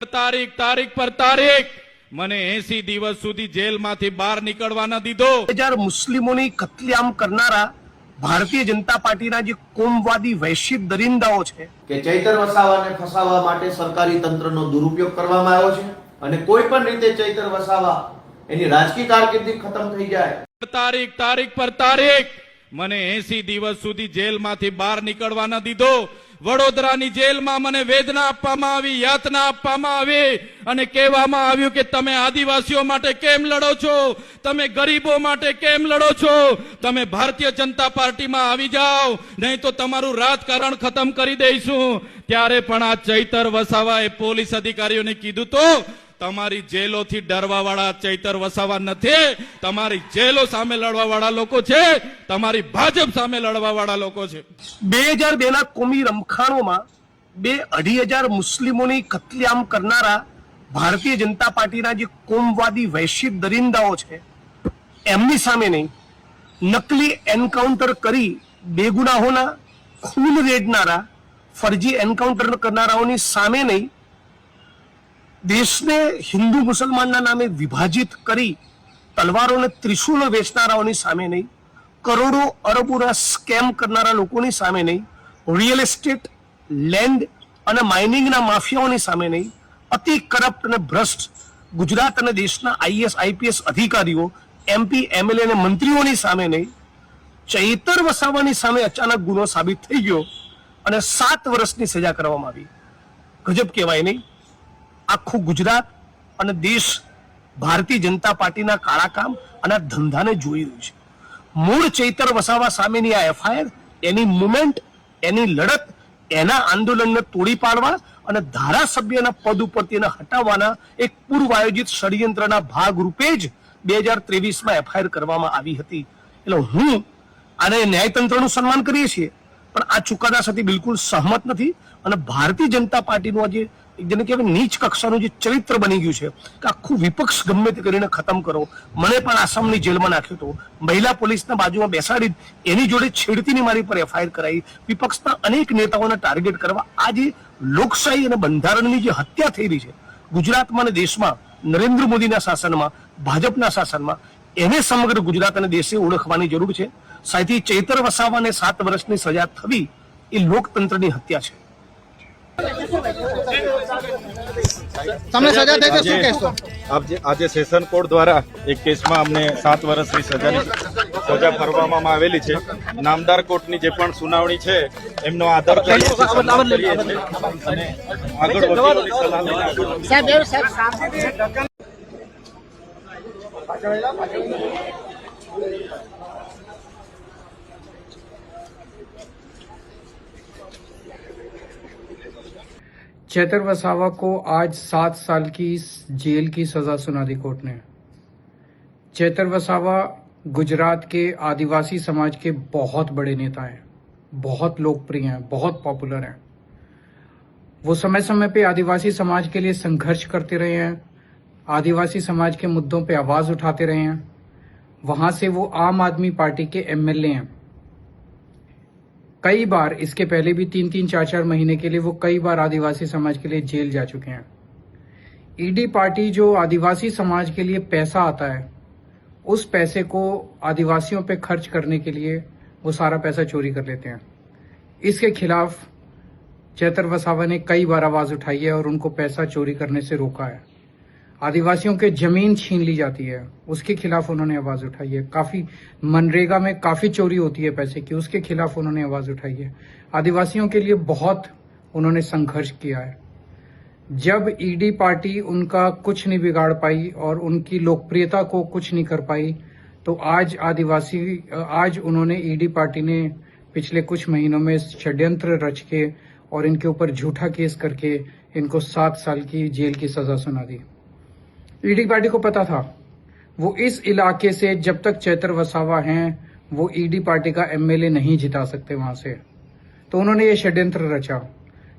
તારીખ પર તારીખ મને 80 દિવસ સુધી જેલમાંથી બહાર નીકળવા ન દીધો। 1000 મુસ્લિમોની કત્લેઆમ કરનારા ભારતીય જનતા પાર્ટીના જે કોમવાદી વૈશ્વિક દરિંદાઓ છે કે ચૈતર વસાવાને ફસાવવા માટે સરકારી તંત્રનો દુરુપયોગ કરવામાં આવ્યો છે અને કોઈ પણ રીતે ચૈતર વસાવા એની રાજકીય કારકિર્દી ખતમ થઈ જાય। તારીખ પર તારીખ મને 80 દિવસ સુધી જેલમાંથી બહાર નીકળવા ન દીધો। વડોદરાની જેલમાં મને વેદના આપવામાં આવી, યાતના આપવામાં આવી અને કહેવામાં આવ્યું કે તમે આદિવાસીઓ માટે કેમ લડો છો, તમે ગરીબો માટે કેમ લડો છો, તમે ભારતીય જનતા પાર્ટીમાં આવી જાઓ, નહીં તો તમારું રાજકારણ ખતમ કરી દઈશું। ત્યારે પણ આ ચૈતર વસાવાએ પોલીસ અધિકારીઓને કીધું તો તમારી જેલોથી ડરવા વાળા ચૈતર વસાવા નથી, તમારી જેલો સામે લડવા વાળા લોકો છે, તમારી ભાજપ સામે લડવા વાળા લોકો છે। 2002 ના કોમી રમખાણોમાં 2,500 મુસ્લિમોની કત્લેઆમ કરનારા ભારતીય જનતા પાર્ટીના જે કોમવાદી વૈશ્વિક દરિંદાઓ છે એમની સામે નહીં, નકલી એન્કાઉન્ટર કરી બેગુનાહોના ખૂન રેડનારા ફરજી એન્કાઉન્ટર કરનારાઓની સામે નહીં, દેશને હિન્દુ મુસલમાનના નામે વિભાજિત કરી તલવારોને ત્રિશુલો વેચનારાઓની સામે નહીં, કરોડો અરબોના સ્કેમ કરનારા લોકોની સામે નહીં, રિયલ એસ્ટેટ, લેન્ડ અને માઇનિંગના માફિયાઓની સામે નહીં, અતિ કરપ્ટ અને ભ્રષ્ટ ગુજરાત અને દેશના આઈએસ આઈપીએસ અધિકારીઓ, એમપી, એમએલએ અને મંત્રીઓની સામે નહીં, ચૈતર વસાવાની સામે અચાનક ગુનો સાબિત થઈ ગયો અને 7 વર્ષની સજા કરવામાં આવી। ગજબ કહેવાય નહીં? આખું ગુજરાત અને દેશ ભારતીય જનતા પાર્ટીના કાળા કામ અને ધંધાને જોઈ રહ્યું છે। મૂળ ચૈતર વસાવા સામેની આ એફઆઈઆર એની મુવમેન્ટ, એની લડત, એના આંદોલનને તોડી પાડવા અને ધારાસભ્યના પદ ઉપરથી એને હટાવવાના એક પૂર્વ આયોજિત ષડયંત્રના ભાગરૂપે જ 2023માં એફઆઈઆર કરવામાં આવી હતી। એટલે હું આને ન્યાયતંત્રનું સન્માન કરીએ છીએ પણ આ ચુકાદા સાથે બિલકુલ સહમત નથી અને ભારતીય જનતા પાર્ટીનું આજે જેને કહેવાય નીચ કક્ષાનું જે ચરિત્ર બની ગયું છે કે આખું વિપક્ષ ગમે તે કરીને ખતમ કરો। મને પણ આસામની જેલમાં નાખ્યો હતો, મહિલા પોલીસના બાજુમાં બેસાડી એની જોડે છેડતીની મારી પર એફઆઈઆર કરાઈ, વિપક્ષના અનેક નેતાઓને ટાર્ગેટ કરવા આ જે લોકશાહી અને બંધારણની જે હત્યા થઈ રહી છે ગુજરાતમાં અને દેશમાં નરેન્દ્ર મોદીના શાસનમાં, ભાજપના શાસનમાં, એને સમગ્ર ગુજરાત અને દેશે ઓળખવાની જરૂર છે। સાથી ચૈતર વસાવાને 7 વર્ષની સજા થવી એ લોકતંત્રની હત્યા છે। તમને સજા થઈ તો શું કહેશો? આજે સેશન કોર્ટ દ્વારા એક કેસમાં અમને 7 વર્ષની સજા ફરવામાં આવેલી છે। નામદાર કોર્ટની જે પણ સુનાવણી છે એમનો આદર કરીએ છીએ અને આગળ વકીલોની સલાહ લઈને चैतर वसावा को आज 7 साल की जेल की सजा सुना दी कोर्ट ने। चैतर वसावा गुजरात के आदिवासी समाज के बहुत बड़े नेता हैं, बहुत लोकप्रिय हैं, बहुत पॉपुलर हैं। वो समय समय पे आदिवासी समाज के लिए संघर्ष करते रहे हैं, आदिवासी समाज के मुद्दों पे आवाज उठाते रहे हैं। वहां से वो आम आदमी पार्टी के एमएलए हैं। कई बार इसके पहले भी 3-3, 4-4 महीने के लिए वो कई बार आदिवासी समाज के लिए जेल जा चुके हैं। ईडी पार्टी जो आदिवासी समाज के लिए पैसा आता है उस पैसे को आदिवासियों पे खर्च करने के लिए वो सारा पैसा चोरी कर लेते हैं। इसके खिलाफ चैतर वसावा ने कई बार आवाज उठाई है और उनको पैसा चोरी करने से रोका है। आदिवासियों के जमीन छीन ली जाती है, उसके खिलाफ उन्होंने आवाज उठाई है। काफी मनरेगा में काफी चोरी होती है पैसे की, उसके खिलाफ उन्होंने आवाज उठाई है। आदिवासियों के लिए बहुत उन्होंने संघर्ष किया है। जब ईडी पार्टी उनका कुछ नहीं बिगाड़ पाई और उनकी लोकप्रियता को कुछ नहीं कर पाई तो आज उन्होंने ईडी पार्टी ने पिछले कुछ महीनों में षड्यंत्र रच के और इनके ऊपर झूठा केस करके इनको 7 साल की जेल की सजा सुना दी। ईडी पार्टी को पता था वो इस इलाके से जब तक चैतर वसावा हैं वो ईडी पार्टी का एमएलए नहीं जिता सकते वहां से, तो उन्होंने ये षड्यंत्र रचा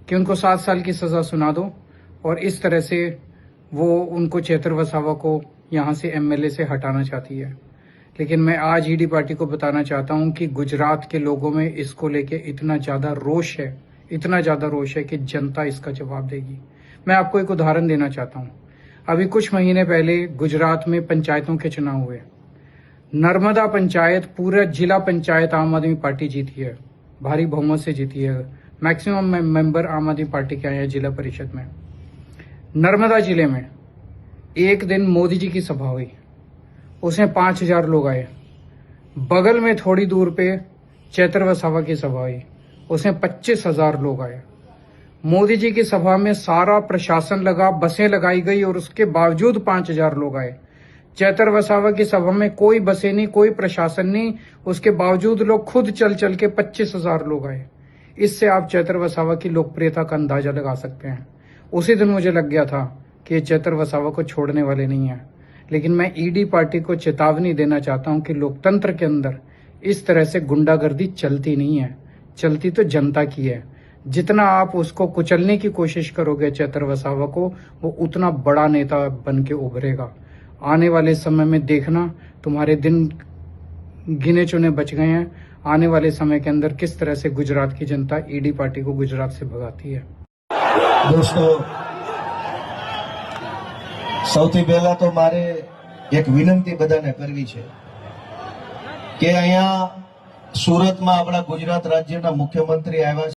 कि उनको 7 साल की सजा सुना दो और इस तरह से वो उनको चैतर वसावा को यहाँ से एमएलए से हटाना चाहती है। लेकिन मैं आज ईडी पार्टी को बताना चाहता हूँ कि गुजरात के लोगों में इसको लेके इतना ज्यादा रोष है कि जनता इसका जवाब देगी। मैं आपको एक उदाहरण देना चाहता हूं। अभी कुछ महीने पहले गुजरात में पंचायतों के चुनाव हुए। नर्मदा पंचायत, पूरा जिला पंचायत आम आदमी पार्टी जीती है, भारी बहुमत से जीती है। मैक्सिमम मेंबर आम आदमी पार्टी के आए हैं जिला परिषद में। नर्मदा जिले में एक दिन मोदी जी की सभा हुई, उसमें 5000 लोग आए। बगल में थोड़ी दूर पे चैतर वसावा की सभा हुई, उसमें 25,000 लोग आए। मोदी जी की सभा में सारा प्रशासन लगा, बसें लगाई गई और उसके बावजूद 5000 लोग आए। चैतर वसावा की सभा में कोई बसें नहीं, कोई प्रशासन नहीं, उसके बावजूद लोग खुद चल चल के 25,000 लोग आए। इससे आप चैतर वसावा की लोकप्रियता का अंदाजा लगा सकते हैं। उसी दिन मुझे लग गया था कि ये चैतर वसावा को छोड़ने वाले नहीं है। लेकिन मैं ईडी पार्टी को चेतावनी देना चाहता हूं कि लोकतंत्र के अंदर इस तरह से गुंडागर्दी चलती नहीं है, चलती तो जनता की है। जितना आप उसको कुचलने की कोशिश करोगे चैतर वसावा को, वो उतना बड़ा नेता बन के उभरेगा। आने वाले समय में देखना, तुम्हारे दिन गिने चुने बच गए हैं। आने वाले समय के अंदर किस तरह से गुजरात की जनता ईडी पार्टी को गुजरात से भगाती है। दोस्तों, સૌથી પહેલા તો મારે એક વિનંતી બધાને કરવી છે કે અહીંયા સુરતમાં આપણા ગુજરાત રાજ્યના મુખ્યમંત્રી આવ્યા છે।